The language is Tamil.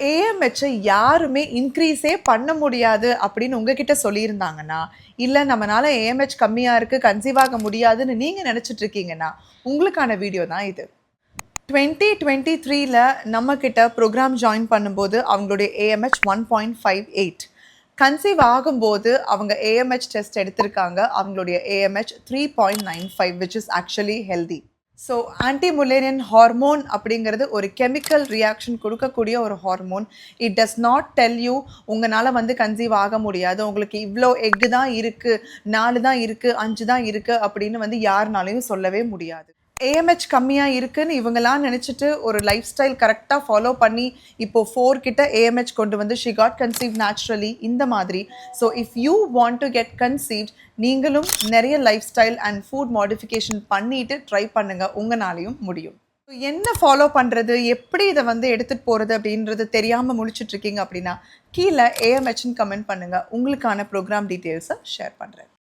ஏஎம்ஹெச்சை யாருமே இன்க்ரீஸே பண்ண முடியாது அப்படின்னு உங்ககிட்ட சொல்லியிருந்தாங்கன்னா, இல்ல நம்மனால ஏஎம்ஹெச் கம்மியா இருக்கு, கன்சீவ் ஆக முடியாதுன்னு நீங்க நெனச்சுட்டு இருக்கீங்கன்னா, உங்களுக்கான வீடியோ தான் இது. 2023ல நம்மகிட்ட ப்ரோக்ராம் ஜாயின் பண்ணும்போது அவங்களுடைய ஏஎம்ஹெச் 1.58. கன்சீவ் ஆகும்போது அவங்க ஏஎம்ஹெச் டெஸ்ட் எடுத்திருக்காங்க. அவங்களுடைய AMH 3.95 which is actually healthy. So anti Mullerian hormone அப்படிங்கிறது ஒரு கெமிக்கல் ரியாக்ஷன் கொடுக்கக்கூடிய ஒரு hormone. It does not tell you உங்களால் வந்து கன்சீவ் ஆக முடியாது, உங்களுக்கு இவ்வளோ எக்கு தான் இருக்குது, 4 தான் இருக்குது, 5 தான் இருக்குது அப்படின்னு வந்து யாருனாலையும் சொல்லவே முடியாது. ஏஎம்ஹெச் கம்மியாக இருக்குன்னு இவங்களாம் நினச்சிட்டு ஒரு லைஃப் ஸ்டைல் கரெக்டாக ஃபாலோ பண்ணி இப்போது 4 கிட்ட ஏஎம்ஹெச் கொண்டு வந்து ஷி காட் கன்சீவ் நேச்சுரலி இந்த மாதிரி. So if you want to get conceived, நீங்களும் நிறைய life style and food modification பண்ணிட்டு ட்ரை பண்ணுங்கள், உங்களாலையும் முடியும். என்ன ஃபாலோ பண்ணுறது, எப்படி இதை வந்து எடுத்துகிட்டு போகிறது அப்படின்றது தெரியாமல் முழிச்சிட்ருக்கீங்க அப்படின்னா கீழே ஏஎம்ஹெச்னு கமெண்ட் பண்ணுங்கள், உங்களுக்கான ப்ரோக்ராம் டீட்டெயில்ஸை ஷேர் பண்ணுறேன்.